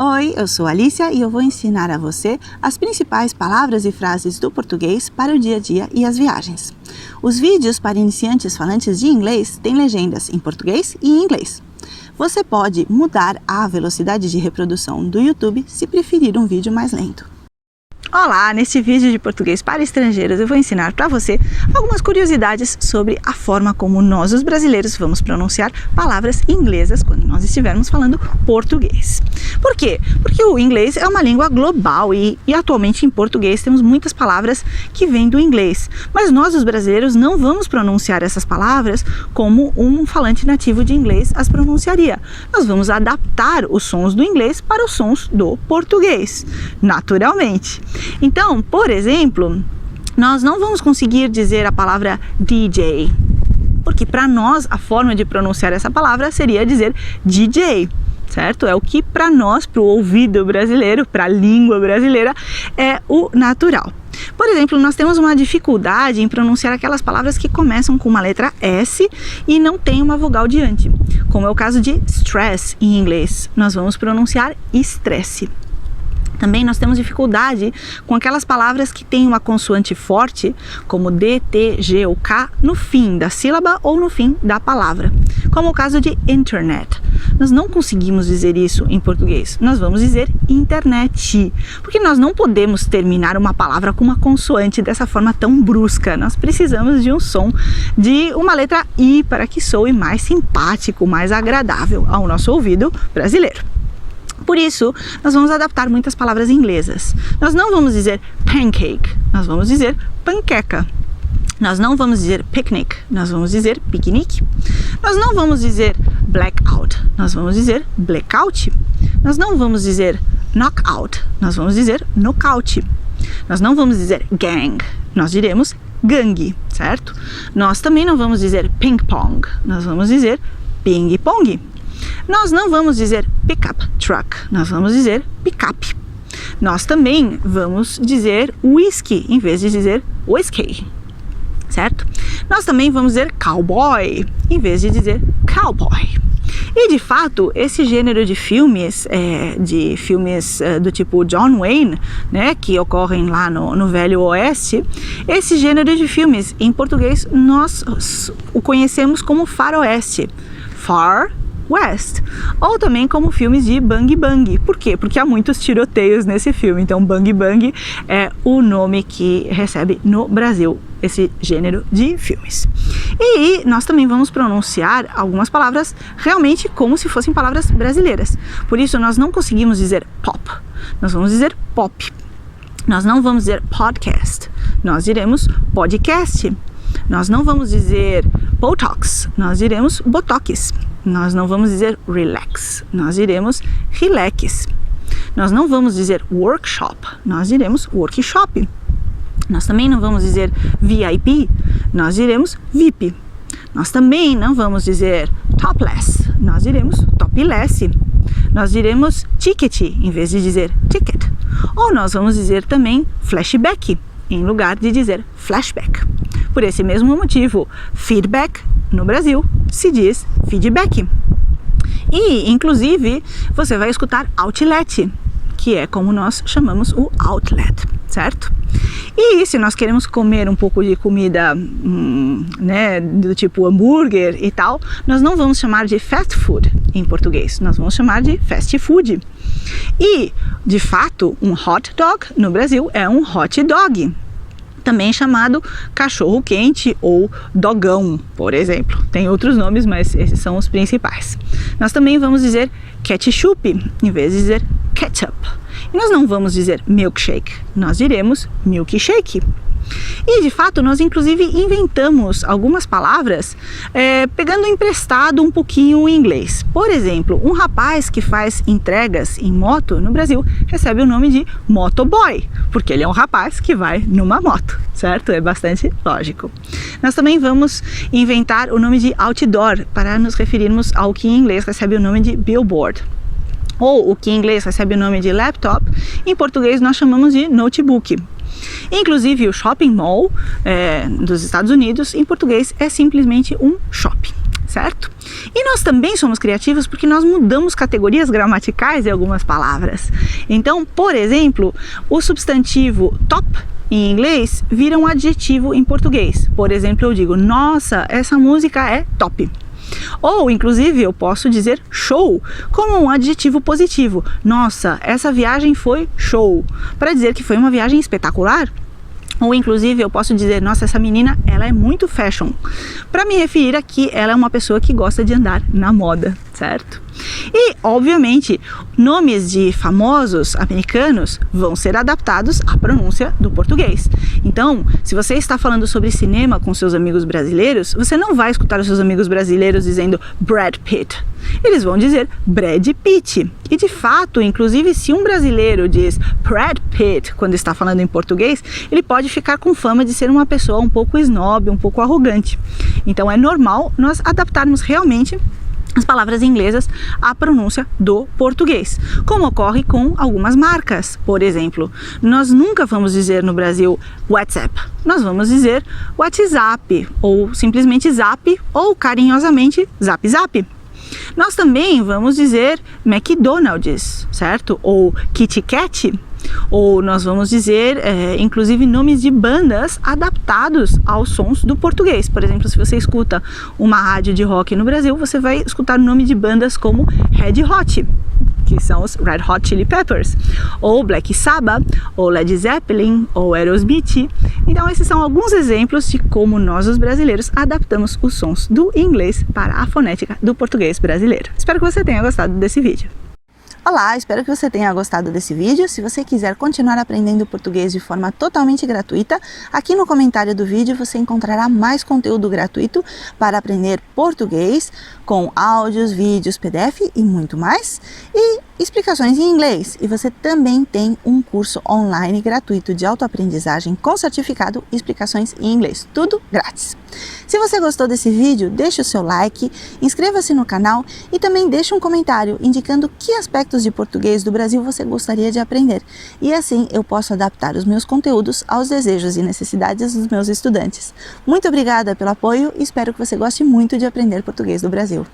Oi, eu sou Alicia e eu vou ensinar a você as principais palavras e frases do português para o dia a dia e as viagens. Os vídeos para iniciantes falantes de inglês têm legendas em português e em inglês. Você pode mudar a velocidade de reprodução do YouTube se preferir um vídeo mais lento. Olá, neste vídeo de português para estrangeiros eu vou ensinar para você algumas curiosidades sobre a forma como nós, os brasileiros, vamos pronunciar palavras inglesas quando nós estivermos falando português. Por quê? Porque o inglês é uma língua global e atualmente em português temos muitas palavras que vêm do inglês, mas nós, os brasileiros, não vamos pronunciar essas palavras como um falante nativo de inglês as pronunciaria. Nós vamos adaptar os sons do inglês para os sons do português, naturalmente. Então, por exemplo, nós não vamos conseguir dizer a palavra DJ, porque para nós a forma de pronunciar essa palavra seria dizer DJ, certo? É o que para nós, para o ouvido brasileiro, para a língua brasileira, é o natural. Por exemplo, nós temos uma dificuldade em pronunciar aquelas palavras que começam com uma letra S e não tem uma vogal diante, como é o caso de stress em inglês. Nós vamos pronunciar estresse. Também nós temos dificuldade com aquelas palavras que têm uma consoante forte, como D, T, G ou K, no fim da sílaba ou no fim da palavra, como o caso de internet. Nós não conseguimos dizer isso em português, nós vamos dizer internet, porque nós não podemos terminar uma palavra com uma consoante dessa forma tão brusca. Nós precisamos de um som de uma letra I para que soe mais simpático, mais agradável ao nosso ouvido brasileiro. Por isso, nós vamos adaptar muitas palavras inglesas. Nós não vamos dizer pancake, nós vamos dizer panqueca. Nós não vamos dizer picnic, nós vamos dizer piquenique. Nós não vamos dizer blackout, nós vamos dizer blackout. Nós não vamos dizer knockout, nós vamos dizer knockout. Nós não vamos dizer gang, nós diremos gangue, certo? Nós também não vamos dizer ping pong, nós vamos dizer ping pong. Nós não vamos dizer pickup truck, nós vamos dizer picape. Nós também vamos dizer whisky em vez de dizer whiskey, certo? Nós também vamos dizer cowboy em vez de dizer cowboy. E de fato, esse gênero de filmes, do tipo John Wayne, né, que ocorrem lá no Velho Oeste, esse gênero de filmes, em português, nós o conhecemos como faroeste, Far West, ou também como filmes de Bang Bang. Por quê? Porque há muitos tiroteios nesse filme, então Bang Bang é o nome que recebe no Brasil esse gênero de filmes. E nós também vamos pronunciar algumas palavras realmente como se fossem palavras brasileiras. Por isso nós não conseguimos dizer pop, nós vamos dizer pop. Nós não vamos dizer podcast, nós diremos podcast. Nós não vamos dizer Botox, nós diremos Botox. Nós não vamos dizer relax, nós diremos relax. Nós não vamos dizer workshop, nós diremos workshop. Nós também não vamos dizer VIP, nós diremos VIP. Nós também não vamos dizer topless, nós diremos topless. Nós diremos ticket em vez de dizer ticket. Ou nós vamos dizer também flashback em lugar de dizer flashback. Por esse mesmo motivo, feedback no Brasil se diz feedback. E, inclusive, você vai escutar outlet, que é como nós chamamos o outlet, certo? E se nós queremos comer um pouco de comida, do tipo hambúrguer e tal, nós não vamos chamar de fast food em português, nós vamos chamar de fast food. E, de fato, um hot dog no Brasil é um hot dog, também chamado cachorro quente ou dogão, por exemplo. Tem outros nomes, mas esses são os principais. Nós também vamos dizer ketchup em vez de dizer ketchup. E nós não vamos dizer milkshake, nós diremos milkshake. E de fato nós inclusive inventamos algumas palavras pegando emprestado um pouquinho o inglês. Por exemplo, um rapaz que faz entregas em moto no Brasil recebe o nome de motoboy, porque ele é um rapaz que vai numa moto, certo? É bastante lógico. Nós também vamos inventar o nome de outdoor para nos referirmos ao que em inglês recebe o nome de billboard. Ou o que em inglês recebe o nome de laptop, em português nós chamamos de notebook. Inclusive o shopping mall dos Estados Unidos, em português, é simplesmente um shopping, certo? E nós também somos criativos porque nós mudamos categorias gramaticais de algumas palavras. Então, por exemplo, o substantivo top em inglês vira um adjetivo em português. Por exemplo, eu digo, nossa, essa música é top. Ou, inclusive, eu posso dizer show como um adjetivo positivo. Nossa, essa viagem foi show, para dizer que foi uma viagem espetacular. Ou, inclusive, eu posso dizer, nossa, essa menina, ela é muito fashion, para me referir a que ela é uma pessoa que gosta de andar na moda, certo? E, obviamente, nomes de famosos americanos vão ser adaptados à pronúncia do português. Então, se você está falando sobre cinema com seus amigos brasileiros, você não vai escutar os seus amigos brasileiros dizendo Brad Pitt. Eles vão dizer Brad Pitt. E, de fato, inclusive, se um brasileiro diz Brad Pitt quando está falando em português, ele pode ficar com fama de ser uma pessoa um pouco snob, um pouco arrogante. Então, é normal nós adaptarmos realmente as palavras inglesas à pronúncia do português, como ocorre com algumas marcas. Por exemplo, nós nunca vamos dizer no Brasil WhatsApp, nós vamos dizer WhatsApp, ou simplesmente Zap, ou carinhosamente Zap Zap. Nós também vamos dizer McDonald's, certo? Ou Kit Kat. Ou nós vamos dizer, inclusive, nomes de bandas adaptados aos sons do português. Por exemplo, se você escuta uma rádio de rock no Brasil, você vai escutar o nome de bandas como Red Hot, que são os Red Hot Chili Peppers, ou Black Sabbath, ou Led Zeppelin, ou Aerosmith. Então, esses são alguns exemplos de como nós, os brasileiros, adaptamos os sons do inglês para a fonética do português brasileiro. Espero que você tenha gostado desse vídeo. Olá, espero que você tenha gostado desse vídeo. Se você quiser continuar aprendendo português de forma totalmente gratuita, aqui no comentário do vídeo você encontrará mais conteúdo gratuito para aprender português com áudios, vídeos, PDF e muito mais, e explicações em inglês. E você também tem um curso online gratuito de autoaprendizagem com certificado e explicações em inglês, tudo grátis. Se você gostou desse vídeo, deixe o seu like, inscreva-se no canal e também deixe um comentário indicando que aspectos de português do Brasil você gostaria de aprender. E assim eu posso adaptar os meus conteúdos aos desejos e necessidades dos meus estudantes. Muito obrigada pelo apoio e espero que você goste muito de aprender português do Brasil.